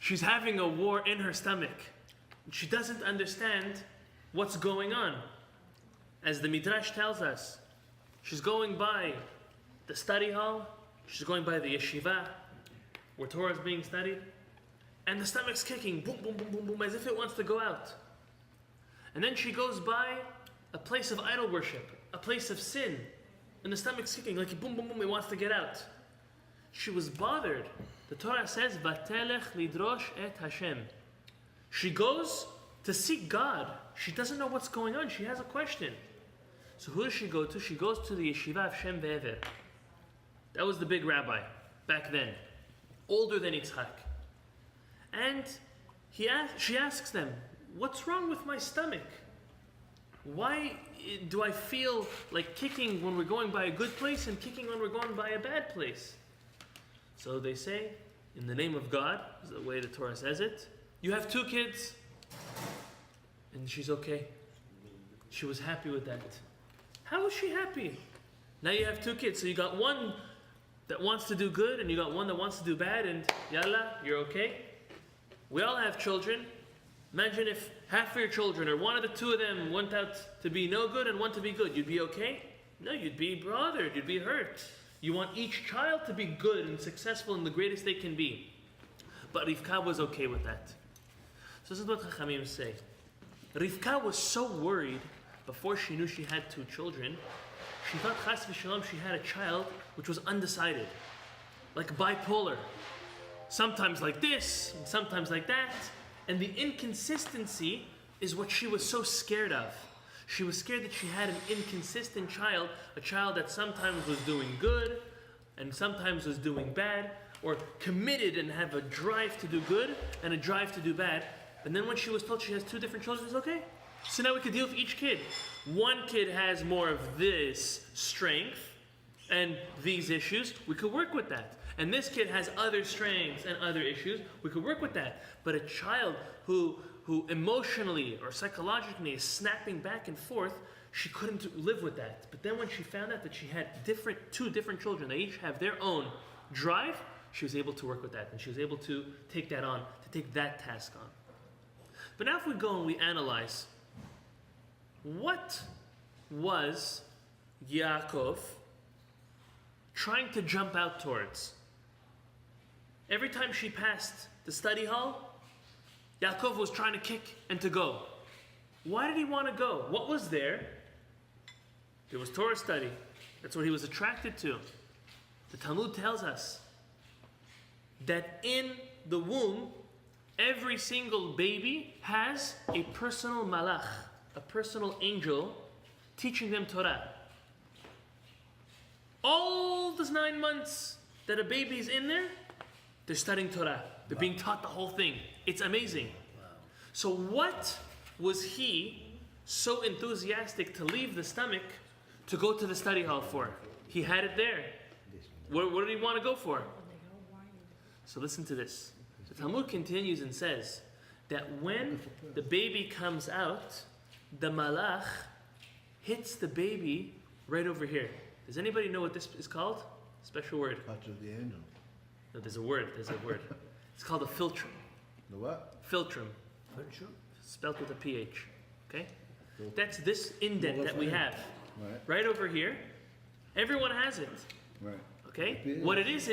She's having a war in her stomach. She doesn't understand what's going on. As the Midrash tells us, she's going by the study hall, she's going by the yeshiva, where Torah is being studied, and the stomach's kicking, boom, boom, boom, boom, boom, as if it wants to go out. And then she goes by a place of idol worship, a place of sin, and the stomach's kicking, like boom, boom, boom, it wants to get out. She was bothered. The Torah says, "Vatelech lidrosh et Hashem." She goes to seek God. She doesn't know what's going on. She has a question. So who does she go to? She goes to the yeshiva of Shem Ve'ever. That was the big rabbi back then, older than Yitzhak. And she asks them, "What's wrong with my stomach? Why do I feel like kicking when we're going by a good place and kicking when we're going by a bad place?" So they say, in the name of God, is the way the Torah says it, "You have 2 kids." And she's okay. She was happy with that. How was she happy? Now you have 2 kids, so you got one that wants to do good and you got one that wants to do bad, and yalla, you're okay. We all have children. Imagine if half of your children, or one of the 2 of them, went out to be no good and one to be good. You'd be okay? No, you'd be bothered. You'd be hurt. You want each child to be good and successful and the greatest they can be. But Rivka was okay with that. So this is what Chachamim say. Rivka was so worried before she knew she had 2 children. She thought, chas v'shalom, she had a child which was undecided. Like bipolar. Sometimes like this, and sometimes like that. And the inconsistency is what she was so scared of. She was scared that she had an inconsistent child, a child that sometimes was doing good and sometimes was doing bad, or committed and have a drive to do good and a drive to do bad. And then when she was told she has 2 different children, it's okay. So now we could deal with each kid. One kid has more of this strength and these issues, we could work with that. And this kid has other strengths and other issues, we could work with that. But a child who emotionally or psychologically is snapping back and forth, she couldn't live with that. But then when she found out that she had 2 different children, they each have their own drive, she was able to work with that. And she was able to take that on, to take that task on. But now if we go and we analyze, what was Yaakov trying to jump out towards? Every time she passed the study hall, Yaakov was trying to kick and to go. Why did he want to go? What was there? There was Torah study. That's what he was attracted to. The Talmud tells us that in the womb, every single baby has a personal malach, a personal angel, teaching them Torah. All those 9 months that a baby's in there, they're studying Torah. They're being taught the whole thing. It's amazing. So what was he so enthusiastic to leave the stomach to go to the study hall for? He had it there. What did he want to go for? So listen to this. The Talmud continues and says that when the baby comes out, the malach hits the baby right over here. Does anybody know what this is called? Special word. No, there's a word. It's called a philtrum. The what? Philtrum. Spelled with a PH. Okay? That's this indent that we have. Right over here. Everyone has it. Right. Okay? What it is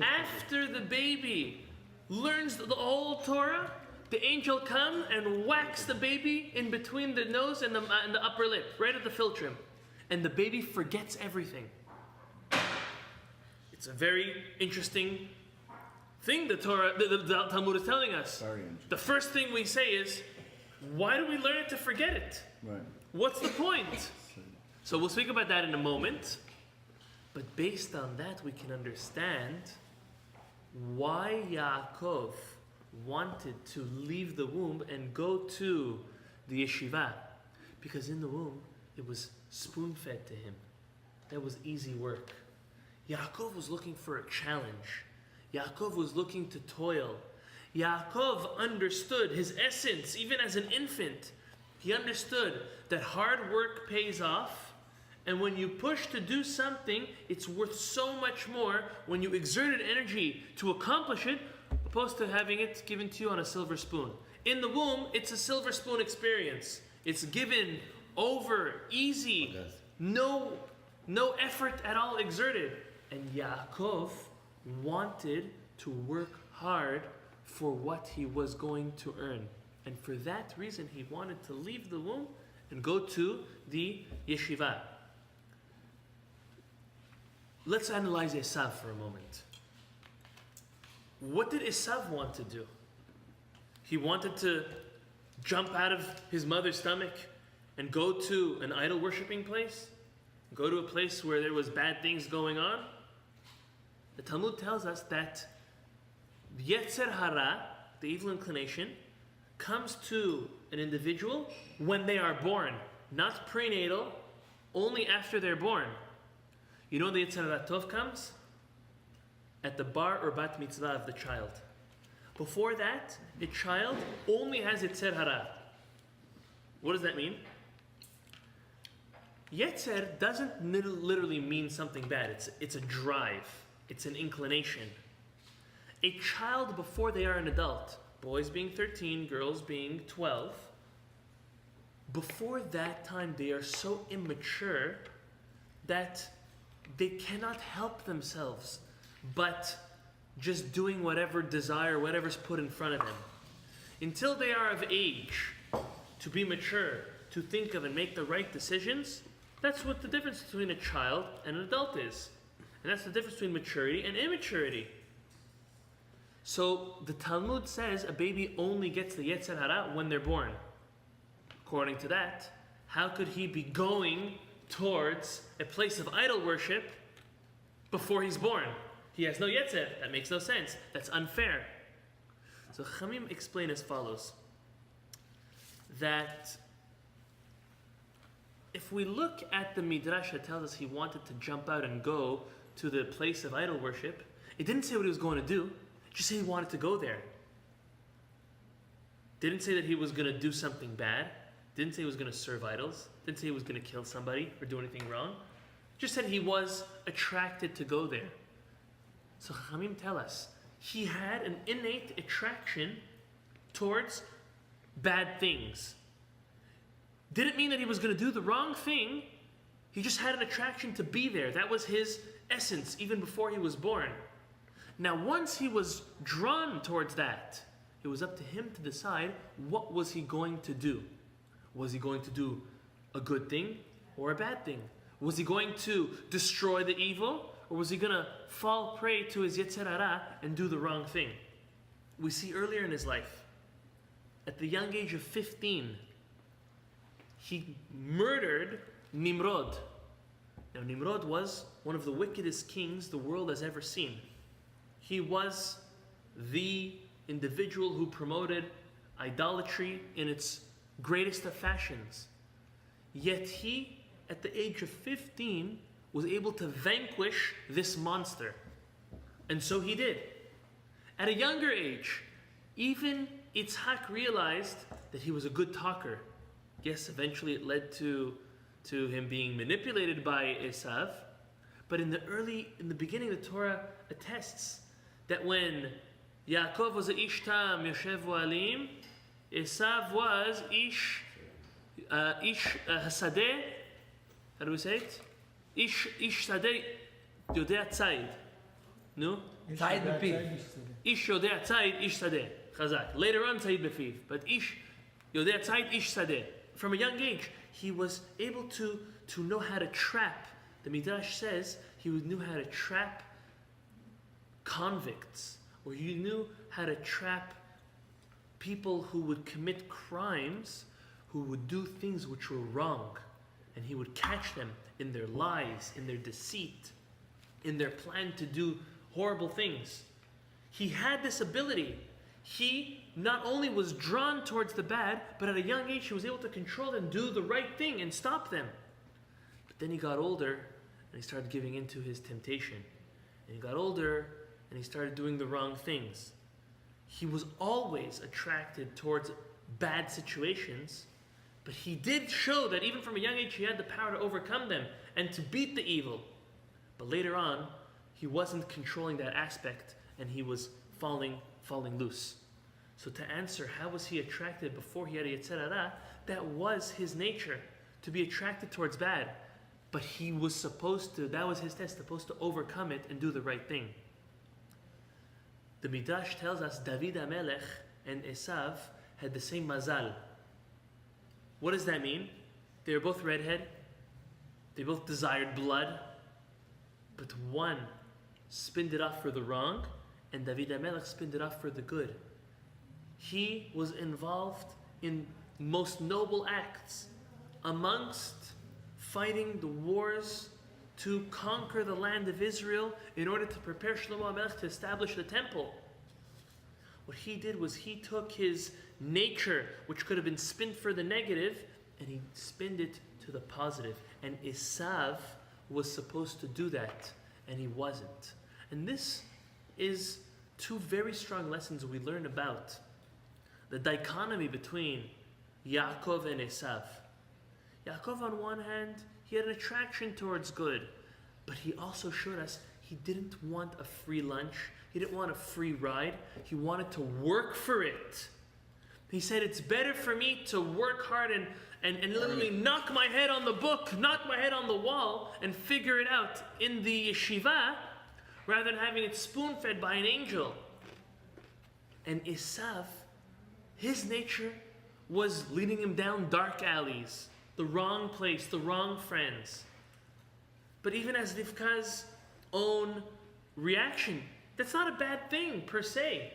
after the baby learns the whole Torah, the angel comes and whacks the baby in between the nose and the upper lip, right at the philtrum. And the baby forgets everything. It's a very interesting thing the Talmud is telling us. The first thing we say is, why do we learn it to forget it? Right. What's the point? So we'll speak about that in a moment. But based on that, we can understand why Yaakov wanted to leave the womb and go to the yeshiva. Because in the womb, it was spoon-fed to him. That was easy work. Yaakov was looking for a challenge. Yaakov was looking to toil. Yaakov understood his essence, even as an infant. He understood that hard work pays off, and when you push to do something, it's worth so much more when you exerted energy to accomplish it. opposed to having it given to you on a silver spoon. In the womb, it's a silver spoon experience. It's given over, easy, no effort at all exerted. And Yaakov wanted to work hard for what he was going to earn. And for that reason, he wanted to leave the womb and go to the yeshiva. Let's analyze Esav for a moment. What did Esav want to do? He wanted to jump out of his mother's stomach and go to an idol worshipping place? Go to a place where there was bad things going on? The Talmud tells us that Yetzer Hara, the evil inclination, comes to an individual when they are born, not prenatal, only after they're born. You know when the Yetzer Hara Tov comes? At the bar or bat mitzvah of the child. Before that, a child only has Yetzer Hara. What does that mean? Yetzer doesn't literally mean something bad. It's a drive. It's an inclination. A child before they are an adult, boys being 13, girls being 12, before that time they are so immature that they cannot help themselves but just doing whatever desire, whatever's put in front of them. Until they are of age to be mature, to think of and make the right decisions, that's what the difference between a child and an adult is. And that's the difference between maturity and immaturity. So the Talmud says a baby only gets the Yetzer Hara when they're born. According to that, how could he be going towards a place of idol worship before he's born? He has no Yetzer. That makes no sense. That's unfair. So Chamim explain as follows. That if we look at the Midrash that tells us he wanted to jump out and go to the place of idol worship, it didn't say what he was going to do. It just said he wanted to go there. Didn't say that he was going to do something bad. Didn't say he was going to serve idols. Didn't say he was going to kill somebody or do anything wrong. Just said he was attracted to go there. So Chamim tell us he had an innate attraction towards bad things. Didn't mean that he was going to do the wrong thing. He just had an attraction to be there. That was his essence even before he was born. Now once he was drawn towards that, it was up to him to decide what was he going to do. Was he going to do a good thing or a bad thing? Was he going to destroy the evil, or was he going to fall prey to his Yetzer Hara and do the wrong thing? We see earlier in his life, at the young age of 15, he murdered Nimrod. Now Nimrod was one of the wickedest kings the world has ever seen. He was the individual who promoted idolatry in its greatest of fashions. Yet he, at the age of 15, was able to vanquish this monster. And so he did. At a younger age, even Yitzhak realized that he was a good talker. Yes, eventually it led to him being manipulated by Esav. But in the beginning, the Torah attests that when Yaakov was a ish tam yoshev alim, Esav was ish hasadeh. How do we say it? Ish sadeh yodea tzayid. No? Tzayid bepiv. Ish yodea tzayid ish sadeh. Chazak. Later on tzayid bepiv. But ish yodea tzayid ish sadeh. From a young age, he was able to know how to trap. The Midrash says he knew how to trap convicts, or he knew how to trap people who would commit crimes, who would do things which were wrong. And he would catch them in their lies, in their deceit, in their plan to do horrible things. He had this ability. He not only was drawn towards the bad, but at a young age he was able to control and do the right thing and stop them. But then he got older and he started giving in to his temptation. And he got older and he started doing the wrong things. He was always attracted towards bad situations, but he did show that even from a young age he had the power to overcome them and to beat the evil. But later on, he wasn't controlling that aspect and he was falling falling loose. So to answer, how was he attracted before he had a Yetzer Hara? That was his nature, to be attracted towards bad. But he was supposed to, that was his test, supposed to overcome it and do the right thing. The Midrash tells us David HaMelech and Esav had the same mazal. What does that mean? They were both redhead. They both desired blood. But one spinned it off for the wrong, and David HaMelech spinned it off for the good. He was involved in most noble acts amongst fighting the wars to conquer the land of Israel in order to prepare Shlomo HaMelech to establish the temple. What he did was he took his nature, which could have been spinned for the negative, and he spinned it to the positive. And Esav was supposed to do that, and he wasn't. And this is two very strong lessons we learn about the dichotomy between Yaakov and Esav. Yaakov, on one hand, he had an attraction towards good, but he also showed us he didn't want a free lunch. He didn't want a free ride. He wanted to work for it. He said, it's better for me to work hard and literally knock my head on the book, knock my head on the wall, and figure it out in the yeshiva, rather than having it spoon-fed by an angel. And Esav, his nature was leading him down dark alleys, the wrong place, the wrong friends. But even as Rivka's own reaction, that's not a bad thing per se.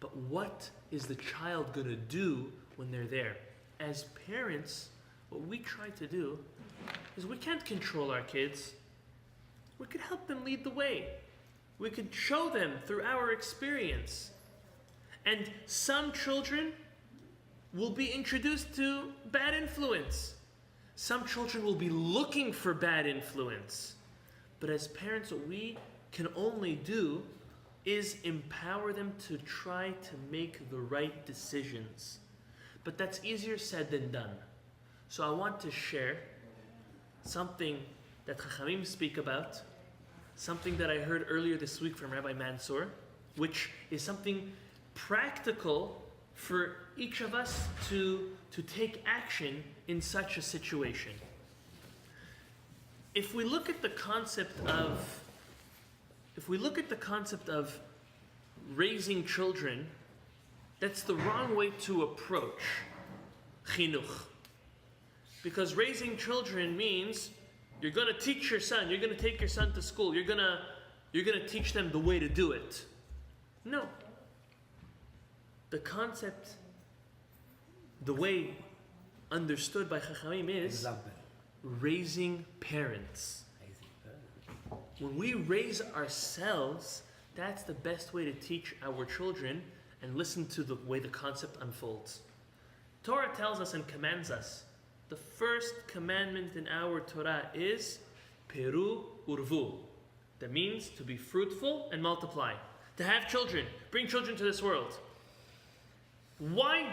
But what is the child going to do when they're there? As parents, what we try to do is we can't control our kids. We could help them lead the way. We could show them through our experience. And some children will be introduced to bad influence. Some children will be looking for bad influence. But as parents, what we can only do is empower them to try to make the right decisions. But that's easier said than done. So I want to share something that Chachamim speak about, something that I heard earlier this week from Rabbi Mansour, which is something practical for each of us to take action in such a situation. If we look at the concept of raising children, that's the wrong way to approach chinuch. Because raising children means you're going to teach your son, you're going to take your son to school, you're going to teach them the way to do it. No. The concept, the way understood by Chachamim is raising parents. When we raise ourselves, that's the best way to teach our children and listen to the way the concept unfolds. Torah tells us and commands us. The first commandment in our Torah is Peru Urvu. That means to be fruitful and multiply. To have children. Bring children to this world. Why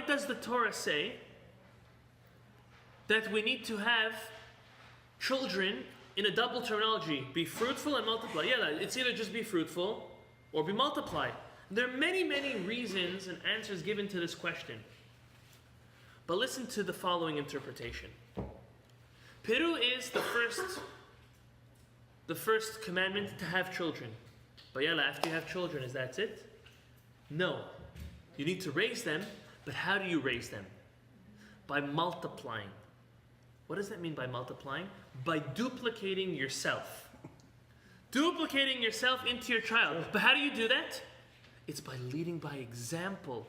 does the Torah say that we need to have children in a double terminology? Be fruitful and multiply. Yeah, it's either just be fruitful or be multiply. There are many, many reasons and answers given to this question. But listen to the following interpretation. Peru is the first commandment to have children. But yalla, after you have children, is that it? No. You need to raise them, but how do you raise them? By multiplying. What does that mean by multiplying? By duplicating yourself. Duplicating yourself into your child. But how do you do that? It's by leading by example.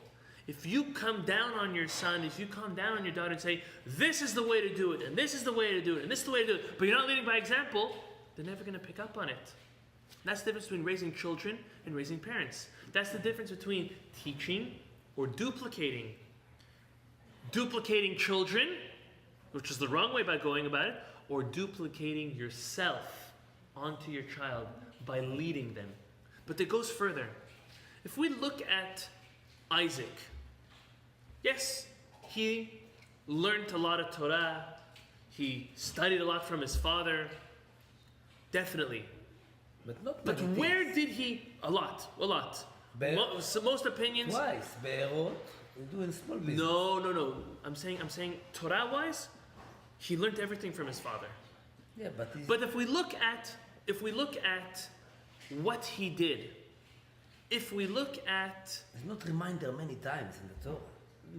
If you come down on your son, if you come down on your daughter and say, this is the way to do it, and this is the way to do it, and this is the way to do it, but you're not leading by example, they're never going to pick up on it. That's the difference between raising children and raising parents. That's the difference between teaching or duplicating. Duplicating children, which is the wrong way by going about it, or duplicating yourself onto your child by leading them. But it goes further. If we look at Isaac, yes, he learned a lot of Torah, he studied a lot from his father, definitely. But where did he A lot. So most opinions. Twice, Be'erot, we do in small business. No. I'm saying Torah-wise, he learned everything from his father. Yeah, But if we look at what he did, if we look at It's not reminder many times in the Torah.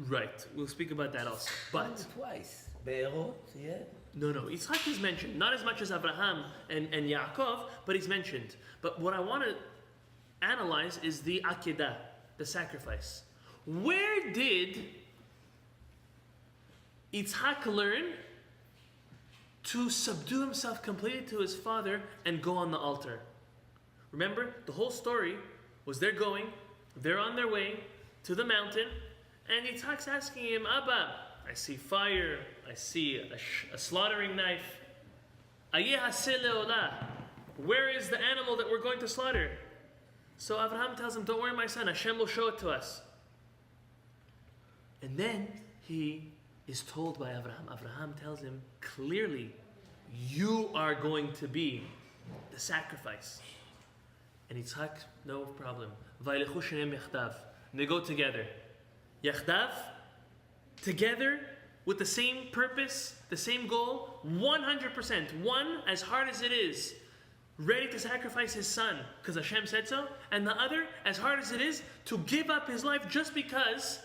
right, we'll speak about that also. But Twice, Be'erot, yeah. no, Yitzhak is mentioned, not as much as Abraham and Yaakov, but he's mentioned. But what I want to analyze is the Akedah, the sacrifice. Where did Yitzhak learn to subdue himself completely to his father and go on the altar? Remember, the whole story was they're on their way to the mountain, and Yitzhak's asking him, Abba, I see fire, I see a slaughtering knife. Ayeh haseh leolah. Where is the animal that we're going to slaughter? So Abraham tells him, don't worry, my son, Hashem will show it to us. And then he is told by Abraham. Abraham tells him clearly, you are going to be the sacrifice. And Yitzhak, no problem. Vaylechu sheneim yachdav. They go together. Yachdav, together, with the same purpose, the same goal, 100%. One, as hard as it is, ready to sacrifice his son, because Hashem said so. And the other, as hard as it is, to give up his life just because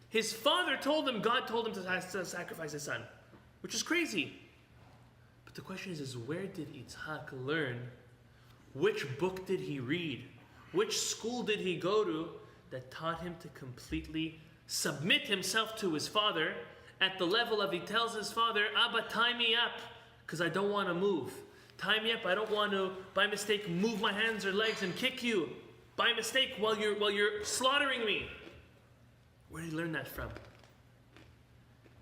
his father told him, God told him to sacrifice his son. Which is crazy. But the question is where did Yitzhak learn? Which book did he read? Which school did he go to that taught him to completely submit himself to his father at the level of he tells his father, Abba, tie me up, because I don't want to move. Tie me up, I don't want to, by mistake, move my hands or legs and kick you. By mistake, while you're slaughtering me. Where did he learn that from?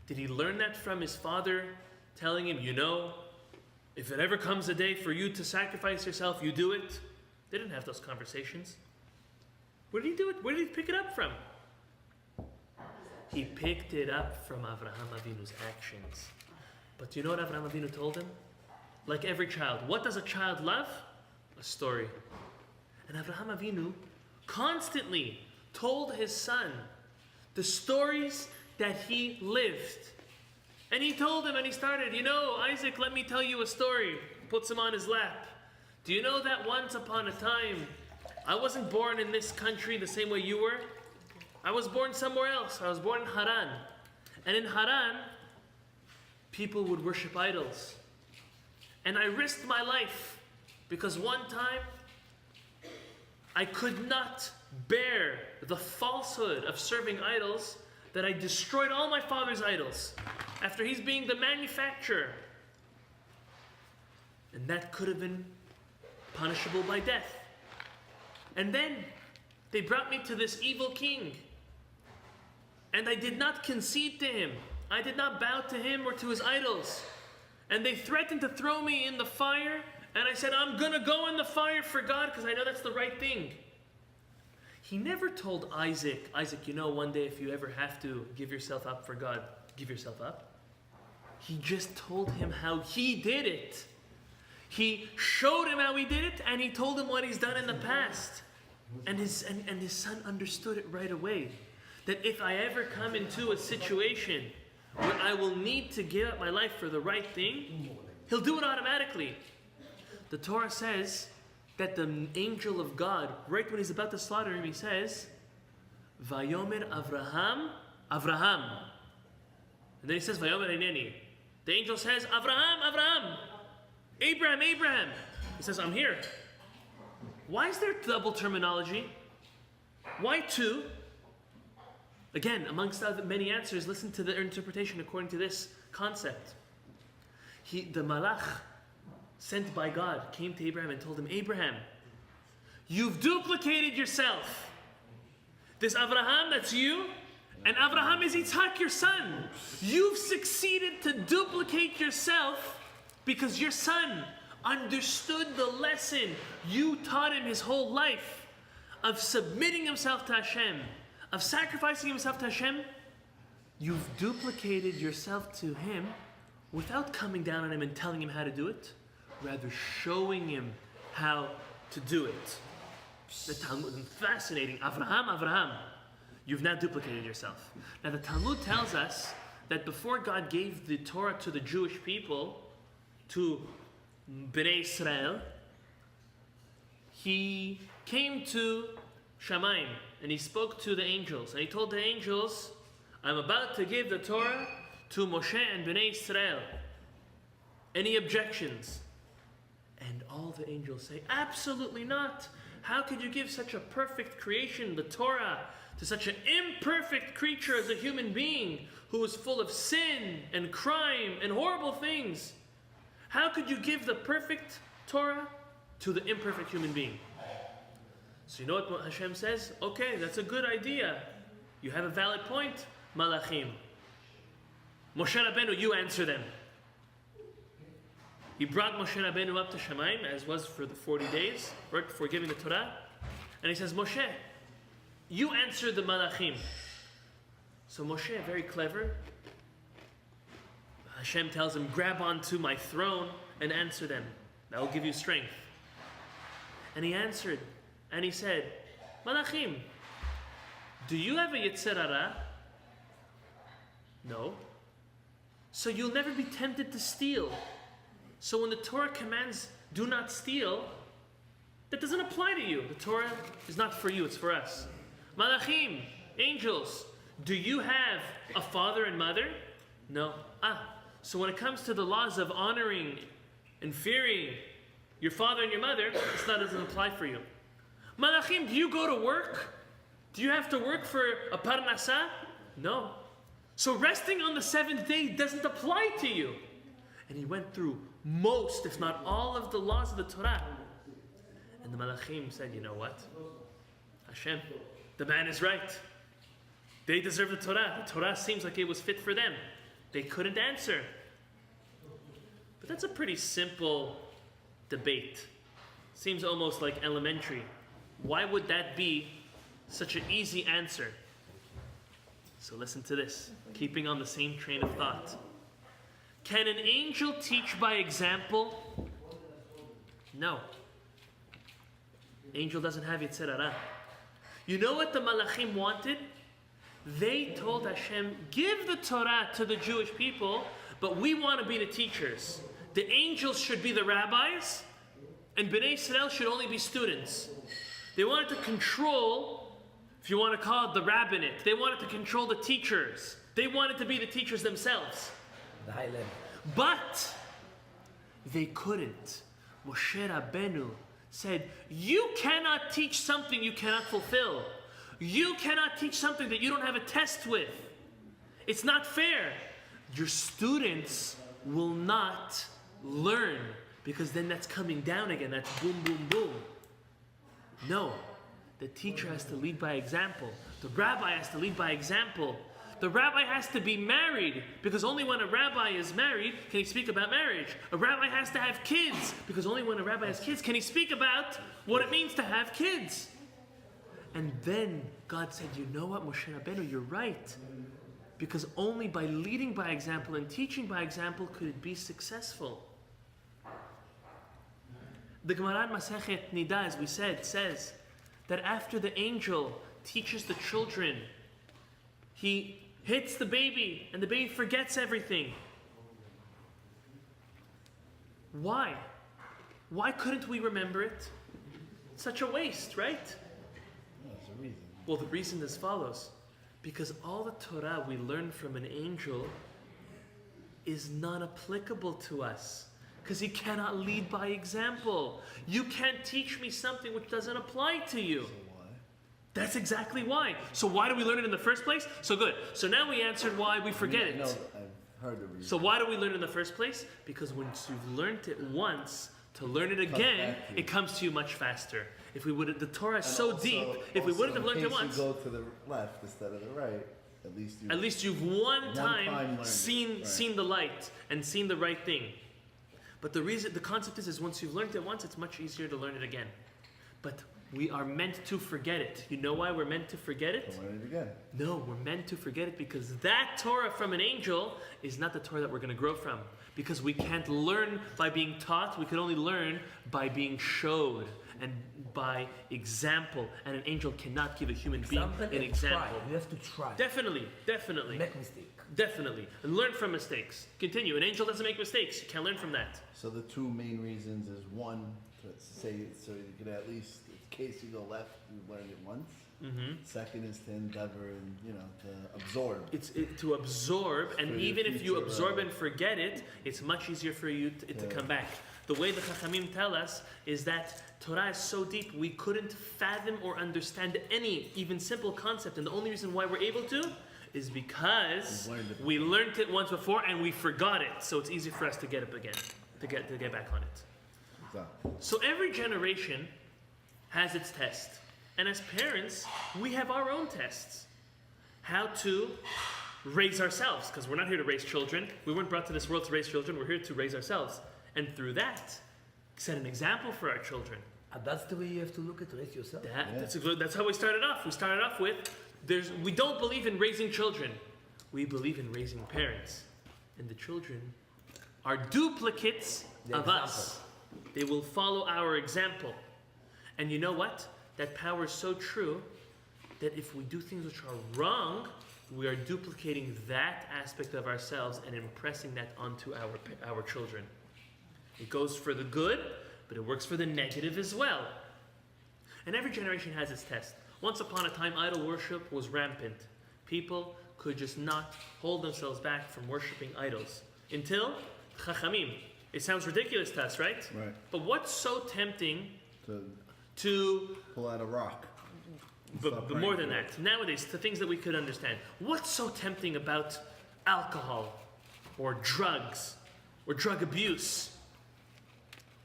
Did he learn that from his father telling him, if it ever comes a day for you to sacrifice yourself, you do it? They didn't have those conversations. Where did he do it? Where did he pick it up from? He picked it up from Avraham Avinu's actions. But do you know what Avraham Avinu told him? Like every child. What does a child love? A story. And Avraham Avinu constantly told his son the stories that he lived. And he told him, and he started, Isaac, let me tell you a story. Puts him on his lap. Do you know that once upon a time, I wasn't born in this country the same way you were? I was born somewhere else. I was born in Haran. And in Haran, people would worship idols. And I risked my life because one time I could not bear the falsehood of serving idols that I destroyed all my father's idols after he's being the manufacturer. And that could have been punishable by death. And then they brought me to this evil king. And I did not concede to him. I did not bow to him or to his idols. And they threatened to throw me in the fire. And I said, I'm going to go in the fire for God because I know that's the right thing. He never told Isaac, one day if you ever have to give yourself up for God, give yourself up. He just told him how he did it. He showed him how he did it, and he told him what he's done in the past. And his son understood it right away. That if I ever come into a situation where I will need to give up my life for the right thing, he'll do it automatically. The Torah says that the angel of God, right when he's about to slaughter him, he says, Vayomer Avraham, Avraham. And then he says, Vayomer Eineni. The angel says, Avraham, Avraham. Abraham, Abraham. He says, I'm here. Why is there double terminology? Why two? Again, amongst other many answers, listen to the interpretation according to this concept. The malach sent by God came to Abraham and told him, Abraham, you've duplicated yourself. This Abraham, that's you, and Abraham is Yitzhak, your son. You've succeeded to duplicate yourself because your son understood the lesson you taught him his whole life of submitting himself to Hashem, of sacrificing himself to Hashem. You've duplicated yourself to him without coming down on him and telling him how to do it, rather showing him how to do it. The Talmud, fascinating. Avraham, you've now duplicated yourself. Now the Talmud tells us that before God gave the Torah to the Jewish people, to Bnei Israel, he came to Shamayim and he spoke to the angels. And he told the angels, I'm about to give the Torah to Moshe and Bnei Israel. Any objections? And all the angels say, absolutely not. How could you give such a perfect creation, the Torah, to such an imperfect creature as a human being who is full of sin and crime and horrible things? How could you give the perfect Torah to the imperfect human being? So you know what Hashem says? Okay, that's a good idea. You have a valid point, Malachim. Moshe Rabbeinu, you answer them. He brought Moshe Rabbeinu up to Shamayim, as was for the 40 days, right before giving the Torah. And he says, Moshe, you answer the Malachim. So Moshe, very clever, Hashem tells him, grab onto my throne and answer them. That will give you strength. And he answered, and he said, Malachim, do you have a Yetzer Hara? No. So you'll never be tempted to steal. So when the Torah commands, do not steal, that doesn't apply to you. The Torah is not for you, it's for us. Malachim, angels, do you have a father and mother? No. So when it comes to the laws of honoring and fearing your father and your mother, this doesn't apply for you. Malachim, do you go to work? Do you have to work for a parnasa? No. So resting on the seventh day doesn't apply to you. And he went through most, if not all, of the laws of the Torah. And the Malachim said, you know what? Hashem, the man is right. They deserve the Torah. The Torah seems like it was fit for them. They couldn't answer. But that's a pretty simple debate. Seems almost like elementary. Why would that be such an easy answer? So listen to this, keeping on the same train of thought. Can an angel teach by example? No. Angel doesn't have Yetzer Hara. You know what the Malachim wanted? They told Hashem, give the Torah to the Jewish people, but we want to be the teachers. The angels should be the rabbis, and Bnei Israel should only be students. They wanted to control, if you want to call it the rabbinate, they wanted to control the teachers. They wanted to be the teachers themselves. The high level. But they couldn't. Moshe Rabbeinu said, you cannot teach something you cannot fulfill. You cannot teach something that you don't have a test with. It's not fair. Your students will not learn, because then that's coming down again. That's boom, boom, boom. No. The teacher has to lead by example. The rabbi has to lead by example. The rabbi has to be married, because only when a rabbi is married can he speak about marriage. A rabbi has to have kids, because only when a rabbi has kids can he speak about what it means to have kids. And then God said, you know what, Moshe Rabbeinu, you're right. Because only by leading by example and teaching by example could it be successful. The Gemara in Masechet Nida, as we said, says that after the angel teaches the children, he hits the baby and the baby forgets everything. Why? Why couldn't we remember it? It's such a waste, right? There's a reason. Well, the reason is as follows. Because all the Torah we learn from an angel is not applicable to us. Because he cannot lead by example. You can't teach me something which doesn't apply to you. So why? That's exactly why. So why do we learn it in the first place? So good. So now we answered why we forget it. No, I've heard the reason. So why do we learn it in the first place? Because once you've learned it once, to learn it again, back to you. it comes to you much faster. If we would, the Torah is And so also- deep. If we also, wouldn't have learned in it case once, you go to the left instead of the right, at least you've one time learned it. seen Right. seen the light and seen the right thing. But the concept is once you've learned it once, it's much easier to learn it again. But we are meant to forget it. You know why we're meant to forget it? So learn it again. No, we're meant to forget it because that Torah from an angel is not the Torah that we're going to grow from. Because we can't learn by being taught, we can only learn by being showed. and by example. And an angel cannot give a human being Example an and example. Try. You have to try. Definitely. Make mistake. Definitely. And learn from mistakes. Continue. An angel doesn't make mistakes. You can learn from that. So the two main reasons is one, to say so you can at least, in case you go left, you learn it once. Mm-hmm. Second is to endeavor and to absorb. It's to absorb, and For your even if you future, absorb and forget it, it's much easier for you to come back. The way the Chachamim tell us is that Torah is so deep we couldn't fathom or understand any even simple concept, and the only reason why we're able to is because we learned it once before and we forgot it. So it's easy for us to get up again, to get back on it. Exactly. So every generation has its test. And as parents, we have our own tests. How to raise ourselves, because we're not here to raise children. We weren't brought to this world to raise children. We're here to raise ourselves. And through that, set an example for our children. And that's the way you have to look at raise yourself. That's how we started off. We started off with, we don't believe in raising children. We believe in raising parents. And the children are duplicates of us. They will follow our example. And you know what? That power is so true that if we do things which are wrong, we are duplicating that aspect of ourselves and impressing that onto our children. It goes for the good, but it works for the negative as well. And every generation has its test. Once upon a time, idol worship was rampant. People could just not hold themselves back from worshiping idols. Until Chachamim. It sounds ridiculous to us, right? Right. But what's so tempting To pull out a rock. But more than that, nowadays, to things that we could understand. What's so tempting about alcohol, or drugs, or drug abuse,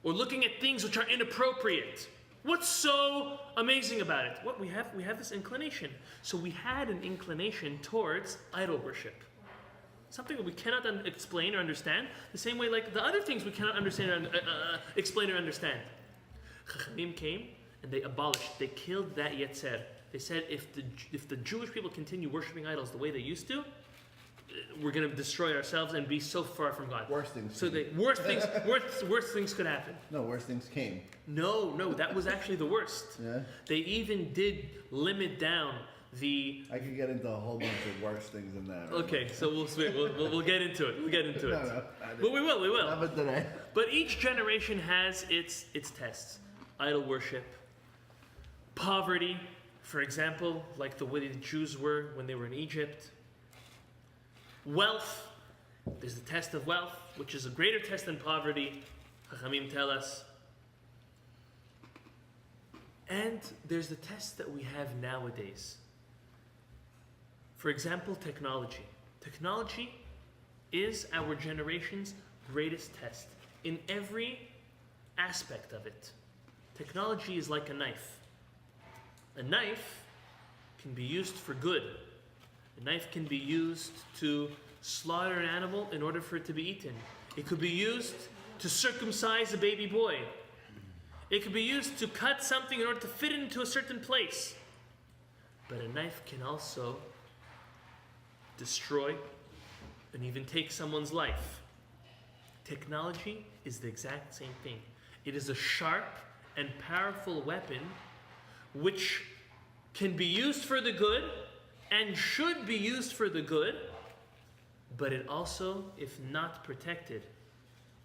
or looking at things which are inappropriate? What's so amazing about it? What we have this inclination. So we had an inclination towards idol worship. Something that we cannot explain or understand, the same way like the other things we cannot understand or explain or understand. Chachamim came and they abolished, they killed that Yetzer. They said if the Jewish people continue worshiping idols the way they used to, we're going to destroy ourselves and be so far from God. Worst things. So worst things could happen. No, worst things came. No, that was actually the worst. Yeah. They even did limit down the. I could get into a whole bunch of worse things than that. Right? Okay, so we'll get into it. We'll get into it. No, But we will. Not but today. But each generation has its tests. Idol worship, poverty, for example, like the way the Jews were when they were in Egypt. Wealth, there's the test of wealth, which is a greater test than poverty, Chachamim tell us. And there's the test that we have nowadays. For example, technology. Technology is our generation's greatest test in every aspect of it. Technology is like a knife. A knife can be used for good. A knife can be used to slaughter an animal in order for it to be eaten. It could be used to circumcise a baby boy. It could be used to cut something in order to fit it into a certain place. But a knife can also destroy and even take someone's life. Technology is the exact same thing. It is a sharp and powerful weapon which can be used for the good and should be used for the good, but it also, if not protected,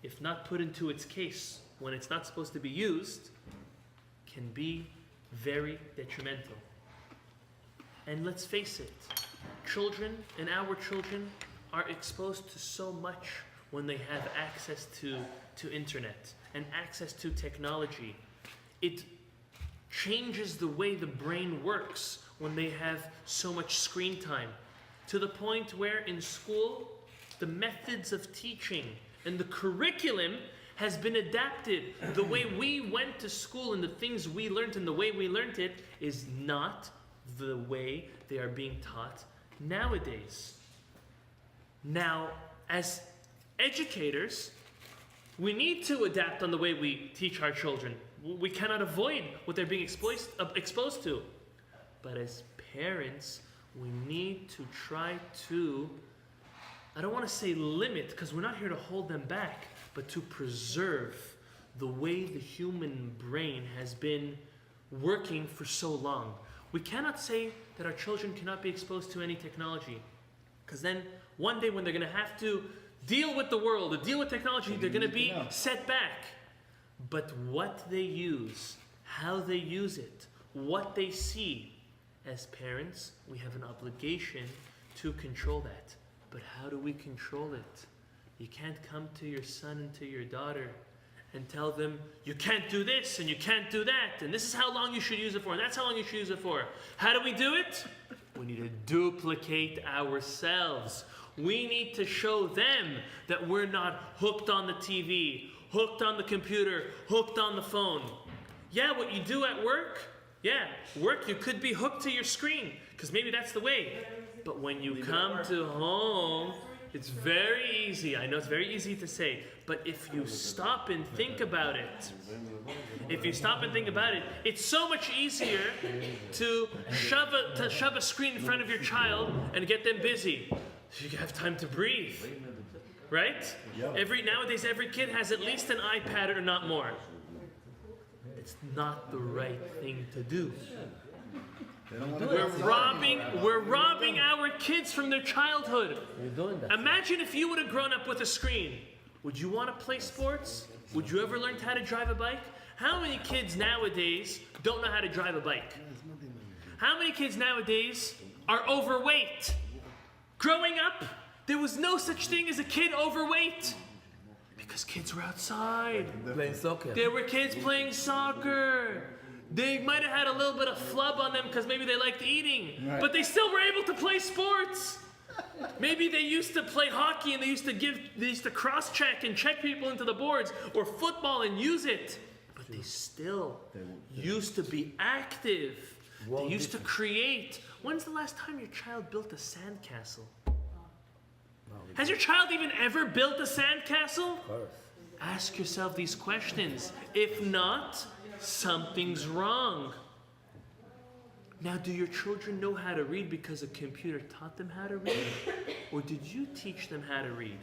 if not put into its case when it's not supposed to be used, can be very detrimental. And let's face it, children and our children are exposed to so much when they have access to internet and access to technology. It changes the way the brain works when they have so much screen time, to the point where in school, the methods of teaching and the curriculum has been adapted. The way we went to school and the things we learned and the way we learned it is not the way they are being taught nowadays. Now, as educators, we need to adapt on the way we teach our children. We cannot avoid what they're being exposed to. But as parents, we need to try to, I don't want to say limit, because we're not here to hold them back, but to preserve the way the human brain has been working for so long. We cannot say that our children cannot be exposed to any technology, because then one day when they're going to have to deal with the world, or deal with technology, they're going to be set back. But what they use, how they use it, what they see, as parents, we have an obligation to control that. But how do we control it? You can't come to your son and to your daughter and tell them, you can't do this and you can't do that, and this is how long you should use it for, and that's how long you should use it for. How do we do it? We need to duplicate ourselves. We need to show them that we're not hooked on the TV, hooked on the computer, hooked on the phone. Yeah, what you do at work, work, you could be hooked to your screen, because maybe that's the way. But when you come to home, it's very easy. I know it's very easy to say, but if you stop and think about it, it's so much easier to shove a screen in front of your child and get them busy. So you have time to breathe, right? Nowadays, every kid has at least an iPad or not more. It's not the right thing to do. We're robbing our kids from their childhood. You're doing that. Imagine if you would have grown up with a screen. Would you want to play sports? Would you ever learn how to drive a bike? How many kids nowadays don't know how to drive a bike? How many kids nowadays are overweight? Growing up, there was no such thing as a kid overweight. Because kids were outside. Playing soccer. There were kids playing soccer. They might have had a little bit of flub on them because maybe they liked eating. Right. But they still were able to play sports. Maybe they used to play hockey and they used to cross-check and check people into the boards, or football and use it. But they still used to be active. They used to create. When's the last time your child built a sandcastle? Has your child even ever built a sandcastle? Of course. Ask yourself these questions. If not, something's wrong. Now, do your children know how to read because a computer taught them how to read? Or did you teach them how to read?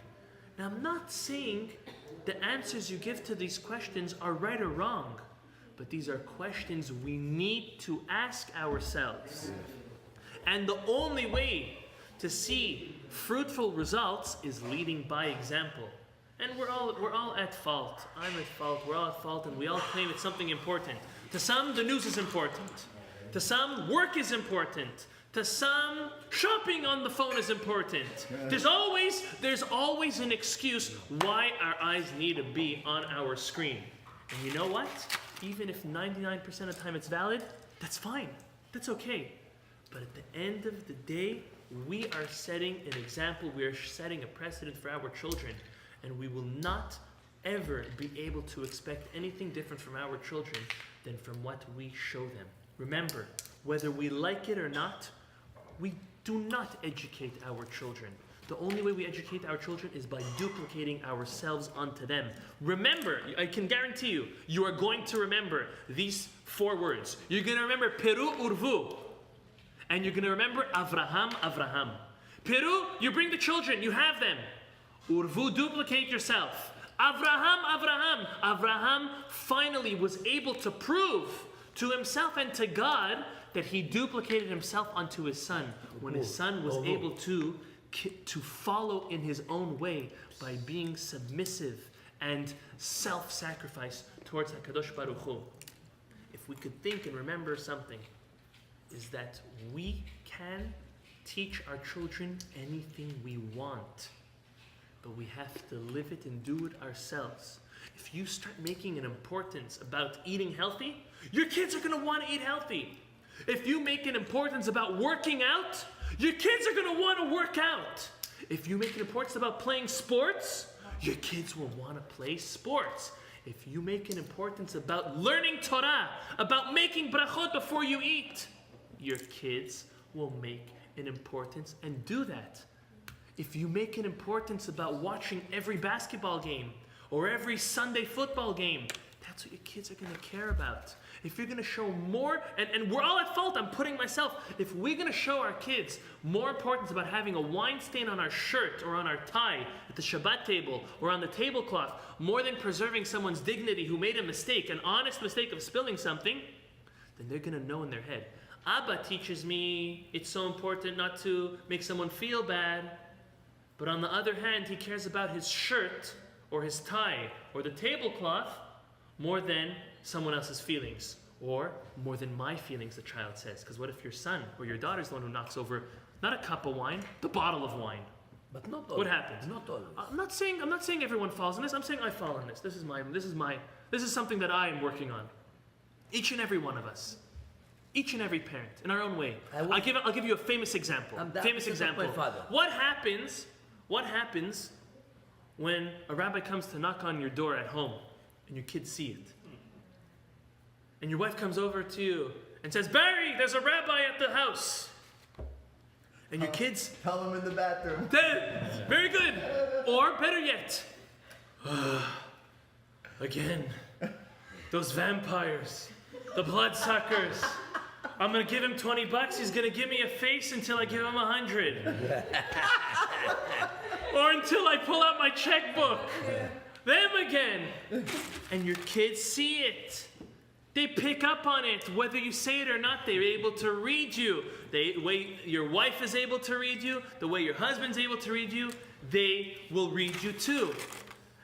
Now, I'm not saying the answers you give to these questions are right or wrong, but these are questions we need to ask ourselves. And the only way to see fruitful results is leading by example. And we're all at fault. I'm at fault. We're all at fault, and we all claim it's something important. To some, the news is important. To some, work is important. To some, shopping on the phone is important. There's always an excuse why our eyes need to be on our screen. And you know what? Even if 99% of the time it's valid, that's fine. That's okay. But at the end of the day, we are setting an example. We are setting a precedent for our children. And we will not ever be able to expect anything different from our children than from what we show them. Remember, whether we like it or not, we do not educate our children. The only way we educate our children is by duplicating ourselves onto them. Remember, I can guarantee you, you are going to remember these 4 words. You're going to remember Peru Urvu. And you're going to remember Avraham. Peru, you bring the children, you have them. Urvu, duplicate yourself. Avraham finally was able to prove to himself and to God that he duplicated himself onto his son. When his son was able to follow in his own way by being submissive and self-sacrifice towards HaKadosh Baruch Hu. If we could think and remember something, is that we can teach our children anything we want. But we have to live it and do it ourselves. If you start making an importance about eating healthy, your kids are going to want to eat healthy. If you make an importance about working out, your kids are going to want to work out. If you make an importance about playing sports, your kids will want to play sports. If you make an importance about learning Torah, about making brachot before you eat, your kids will make an importance and do that. If you make an importance about watching every basketball game or every Sunday football game, that's what your kids are going to care about. If you're going to show more, and we're all at fault, I'm putting myself, if we're going to show our kids more importance about having a wine stain on our shirt or on our tie at the Shabbat table or on the tablecloth, more than preserving someone's dignity who made a mistake, an honest mistake of spilling something, then they're going to know in their head. Abba teaches me it's so important not to make someone feel bad. But on the other hand, he cares about his shirt or his tie or the tablecloth more than someone else's feelings, or more than my feelings, the child says. Because what if your son or your daughter's the one who knocks over not a cup of wine, the bottle of wine? But not always. What happens? Not always. I'm not saying everyone falls in this. I'm saying I fall in this. This is something that I am working on. Each and every one of us. Each and every parent, in our own way. I'll give you a famous example. Famous example. My father. What happens when a rabbi comes to knock on your door at home and your kids see it? And your wife comes over to you and says, Barry, there's a rabbi at the house. And your kids... Tell them in the bathroom. Very good. Or better yet, again, those vampires, the bloodsuckers. I'm going to give him $20. He's going to give me a face until I give him 100. Or until I pull out my checkbook. Them again. And your kids see it. They pick up on it, whether you say it or not. They're able to read you. The way your wife is able to read you, the way your husband's able to read you, they will read you too.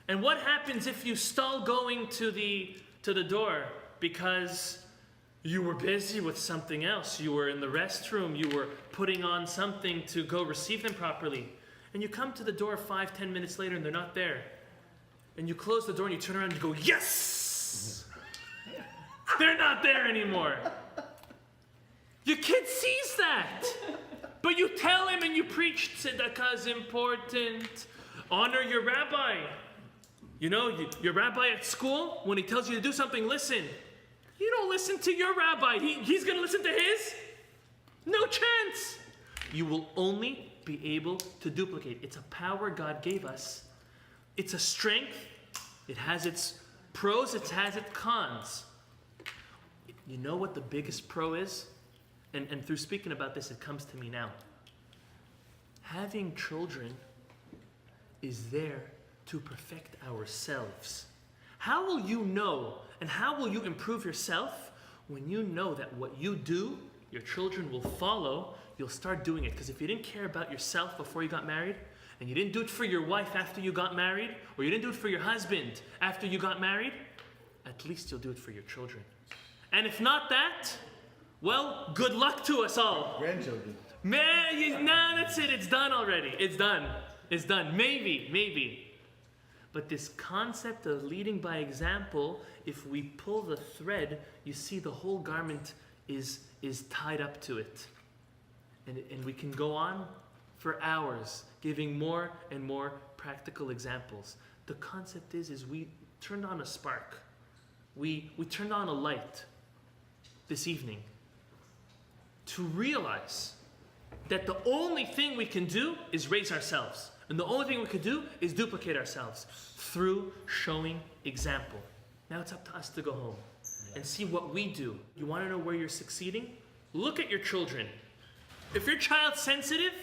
And what happens if you stall going to the door because you were busy with something else? You were in the restroom. You were putting on something to go receive them properly. And you come to the door 5-10 minutes later and they're not there. And you close the door and you turn around and you go, yes! They're not there anymore. Your kid sees that. But you tell him and you preach tzedakah is important. Honor your rabbi. You know, your rabbi at school, when he tells you to do something, listen. You don't listen to your rabbi. He's going to listen to his? No chance. You will only be able to duplicate. It's a power God gave us. It's a strength. It has its pros. It has its cons. You know what the biggest pro is? And through speaking about this, it comes to me now. Having children is there to perfect ourselves. How will you know and how will you improve yourself when you know that what you do, your children will follow? You'll start doing it. Because if you didn't care about yourself before you got married, and you didn't do it for your wife after you got married, or you didn't do it for your husband after you got married, at least you'll do it for your children. And if not that, well, good luck to us all. Grandchildren. Nah, that's it. It's done already. It's done. Maybe. But this concept of leading by example, if we pull the thread, you see the whole garment is tied up to it. And we can go on for hours, giving more and more practical examples. The concept is we turned on a spark. We turned on a light this evening to realize that the only thing we can do is raise ourselves. And the only thing we can do is duplicate ourselves through showing example. Now it's up to us to go home and see what we do. You want to know where you're succeeding? Look at your children. If your child's sensitive,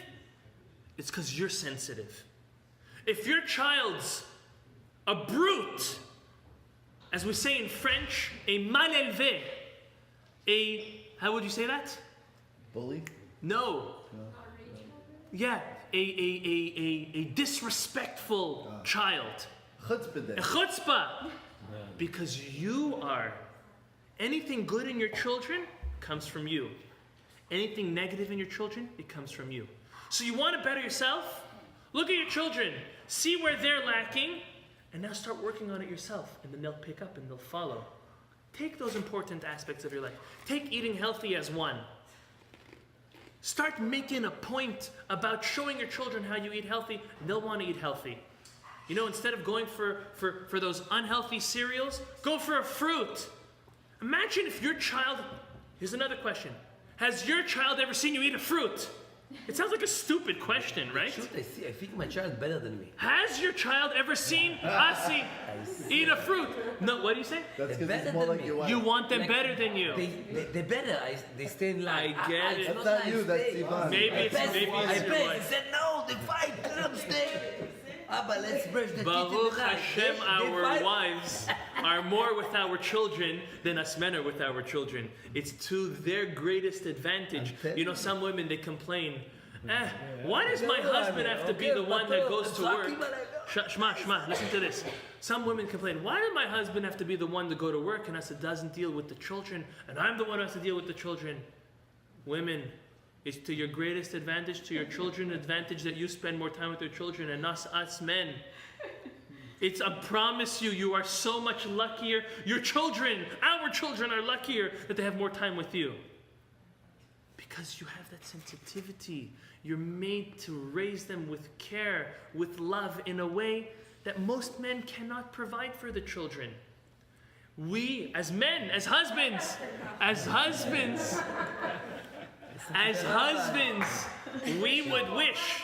it's because you're sensitive. If your child's a brute, as we say in French, a mal élevé, how would you say that? Bully? No. Yeah, a disrespectful child. Chutzpah. A chutzpah. Because you are. Anything good in your children comes from you. Anything negative in your children, it comes from you. So you want to better yourself? Look at your children. See where they're lacking. And now start working on it yourself. And then they'll pick up and they'll follow. Take those important aspects of your life. Take eating healthy as one. Start making a point about showing your children how you eat healthy, and they'll want to eat healthy. You know, instead of going for those unhealthy cereals, go for a fruit. Imagine if your child, here's another question. Has your child ever seen you eat a fruit? It sounds like a stupid question, right? Shoot, I think my child better than me. Has your child ever seen Asi eat a fruit? No, what do you say? That's They're because it's better more than like me. your wife. You want them Like, better than you. They're better. They stay in line. I get it. That's not you, that's Ivan. Maybe I it's bet. your He wife. said no. They fight. Come stay. Abba, let's brush the teeth in Baruch the night. Hashem, They our fight. wives are more with our children than us men are with our children. It's to their greatest advantage. You know, some women, they complain, why does my husband have to be the one that goes to work? Shma, listen to this. Some women complain, why does my husband have to be the one to go to work and us it doesn't deal with the children, and I'm the one who has to deal with the children? Women, it's to your greatest advantage, to your children's advantage that you spend more time with your children and us men. It's, I promise you, you are so much luckier. Your children, our children are luckier that they have more time with you. Because you have that sensitivity. You're made to raise them with care, with love, in a way that most men cannot provide for the children. We, as men, as husbands, we would wish,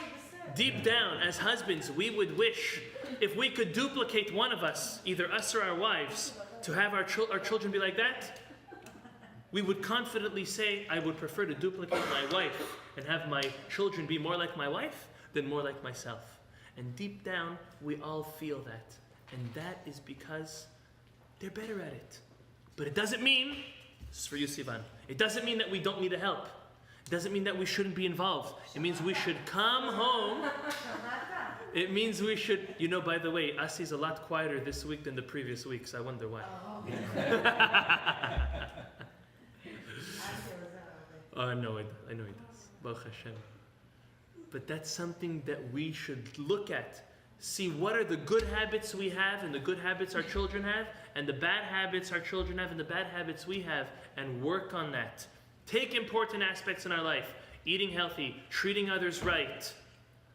deep down, as husbands, we would wish if we could duplicate one of us, either us or our wives, to have our children be like that. We would confidently say, I would prefer to duplicate my wife and have my children be more like my wife than more like myself. And deep down, we all feel that. And that is because they're better at it. But it doesn't mean, this is for you, Sivan, it doesn't mean that we don't need a help. It doesn't mean that we shouldn't be involved. It means we should come home. It means we should, you know, by the way, Asi's a lot quieter this week than the previous weeks. I wonder why. I know he does. Baruch Hashem. But that's something that we should look at. See what are the good habits we have and the good habits our children have, and the bad habits our children have and the bad habits we have, and work on that. Take important aspects in our life. Eating healthy, treating others right,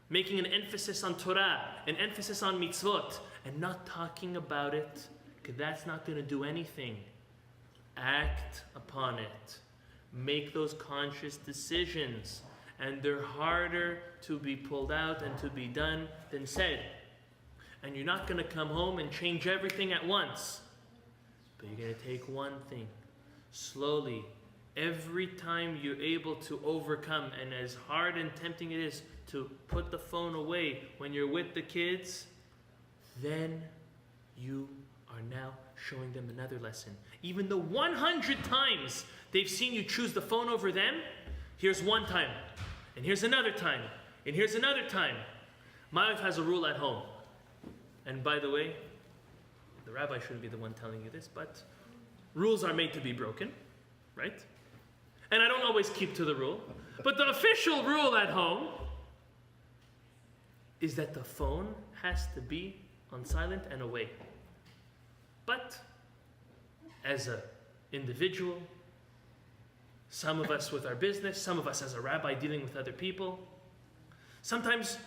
making an emphasis on Torah, an emphasis on mitzvot, and not talking about it, because that's not going to do anything. Act upon it. Make those conscious decisions. And they're harder to be pulled out and to be done than said. And you're not going to come home and change everything at once. But you're going to take one thing. Slowly. Every time you're able to overcome, and as hard and tempting it is to put the phone away when you're with the kids, then you are now showing them another lesson. Even though 100 times they've seen you choose the phone over them, here's one time, and here's another time, and here's another time. My wife has a rule at home. And by the way, the rabbi shouldn't be the one telling you this, but rules are made to be broken, right? And I don't always keep to the rule. But the official rule at home is that the phone has to be on silent and away. But as an individual, some of us with our business, some of us as a rabbi dealing with other people, sometimes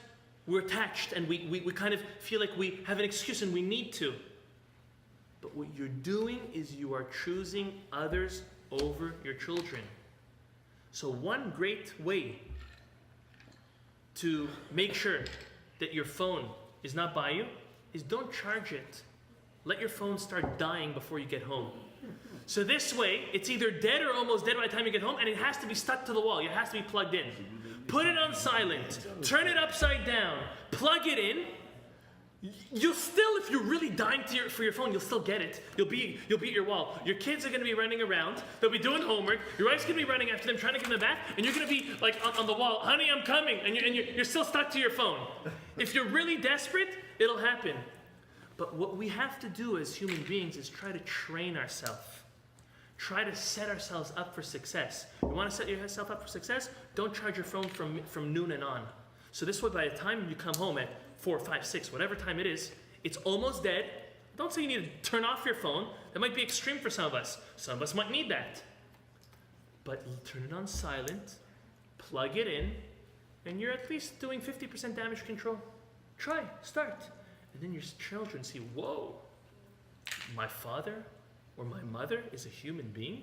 we're attached and we kind of feel like we have an excuse and we need to. But what you're doing is you are choosing others over your children. So one great way to make sure that your phone is not by you is don't charge it. Let your phone start dying before you get home. So this way, it's either dead or almost dead by the time you get home, and it has to be stuck to the wall. It has to be plugged in. Put it on silent. Turn it upside down. Plug it in. You'll still, if you're really dying for your phone, you'll still get it. You'll be at your wall. Your kids are going to be running around. They'll be doing homework. Your wife's going to be running after them, trying to give them back, and you're going to be like on the wall, honey, I'm coming, and you're still stuck to your phone. If you're really desperate, it'll happen. But what we have to do as human beings is try to train ourselves. Try to set ourselves up for success. You want to set yourself up for success? Don't charge your phone from noon and on. So this way, by the time you come home at 4, 5, 6, whatever time it is, it's almost dead. Don't say you need to turn off your phone. That might be extreme for some of us. Some of us might need that. But turn it on silent, plug it in, and you're at least doing 50% damage control. Try, start. And then your children see, whoa, my father or my mother is a human being?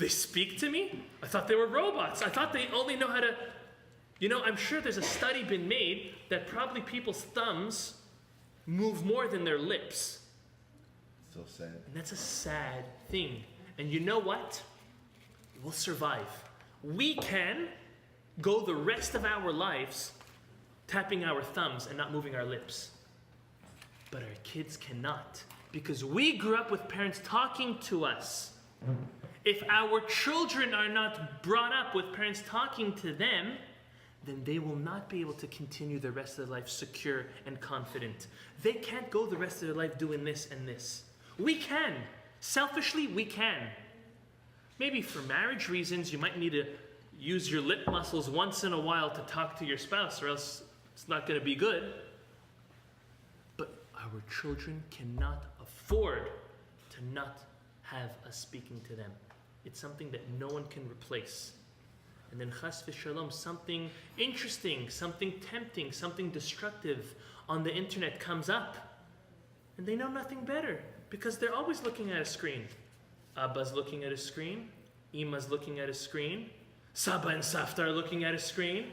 They speak to me? I thought they were robots. I thought they only know how to... I'm sure there's a study been made that probably people's thumbs move more than their lips. So sad. And that's a sad thing. And you know what? We'll survive. We can go the rest of our lives tapping our thumbs and not moving our lips. But our kids cannot. Because we grew up with parents talking to us. If our children are not brought up with parents talking to them, then they will not be able to continue the rest of their life secure and confident. They can't go the rest of their life doing this and this. We can. Selfishly, we can. Maybe for marriage reasons, you might need to use your lip muscles once in a while to talk to your spouse, or else it's not going to be good. But our children cannot afford to not have us speaking to them. It's something that no one can replace. And then chas v'shalom, something interesting, something tempting, something destructive on the internet comes up. And they know nothing better because they're always looking at a screen. Abba's looking at a screen. Ima's looking at a screen. Saba and Safta are looking at a screen.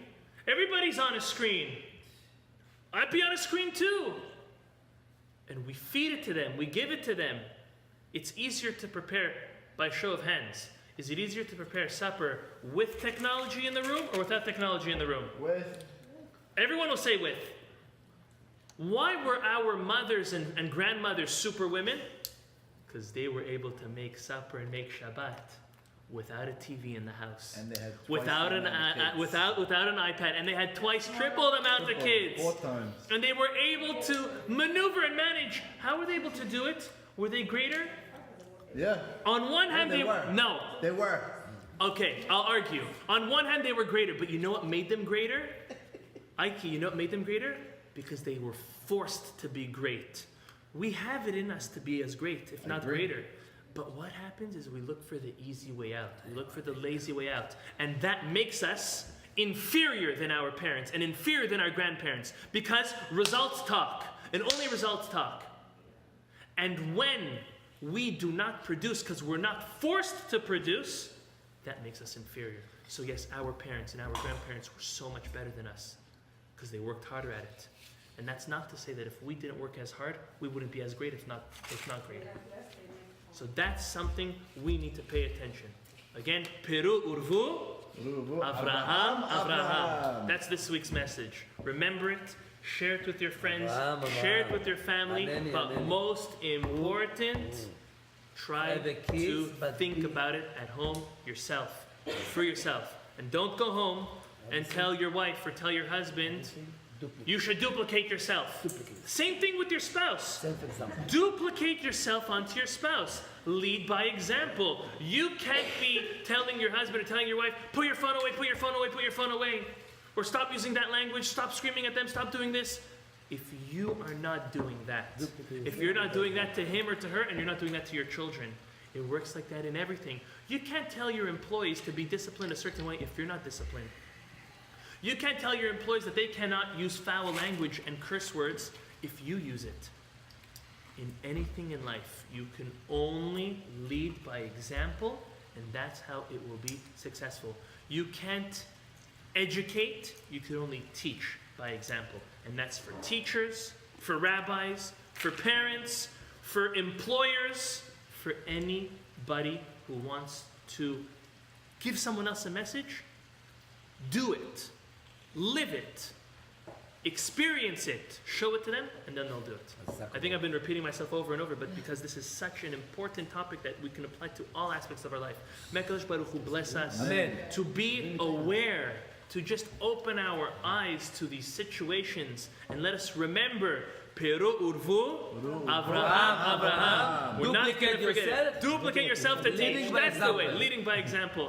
Everybody's on a screen. I'd be on a screen too. And we feed it to them. We give it to them. It's easier to prepare by show of hands. Is it easier to prepare supper with technology in the room or without technology in the room? With. Everyone will say with. Why were our mothers and grandmothers super women? Because they were able to make supper and make Shabbat without a TV in the house. And they had without an iPad. And they had twice triple the amount of kids. 4 times. And they were able to maneuver and manage. How were they able to do it? Were they greater? Yeah. On one hand, they were. No. They were. Okay, I'll argue. On one hand, they were greater, but you know what made them greater? Ike, you know what made them greater? Because they were forced to be great. We have it in us to be as great, if not greater. But what happens is we look for the easy way out. We look for the lazy way out. And that makes us inferior than our parents and inferior than our grandparents. Because results talk. And only results talk. And when we do not produce because we're not forced to produce, that makes us inferior. So yes, our parents and our grandparents were so much better than us because they worked harder at it. And that's not to say that if we didn't work as hard, we wouldn't be as great, if not greater. So that's something we need to pay attention. Again, Peru Urvu, Avraham. That's this week's message. Remember it. Share it with your friends. Share it with your family. But most important, try to think about it at home yourself, for yourself. And don't go home and tell your wife or tell your husband, you should duplicate yourself. Same thing with your spouse. Duplicate yourself onto your spouse. Lead by example. You can't be telling your husband or telling your wife, put your phone away, put your phone away, put your phone away. Or stop using that language, stop screaming at them, stop doing this. If you are not doing that, if you're not doing that to him or to her, and you're not doing that to your children, it works like that in everything. You can't tell your employees to be disciplined a certain way if you're not disciplined. You can't tell your employees that they cannot use foul language and curse words if you use it. In anything in life, you can only lead by example, and that's how it will be successful. You can't educate, you can only teach by example. And that's for teachers, for rabbis, for parents, for employers, for anybody who wants to give someone else a message. Do it. Live it. Experience it. Show it to them, and then they'll do it. I think I've been repeating myself over and over, but because this is such an important topic that we can apply to all aspects of our life. May HaKadosh Baruch Hu bless us. Amen. To be aware, to just open our eyes to these situations, and let us remember, Peru Urvu, Avraham. We're not going to forget it. Duplicate yourself to teach. That's the way. Leading by example.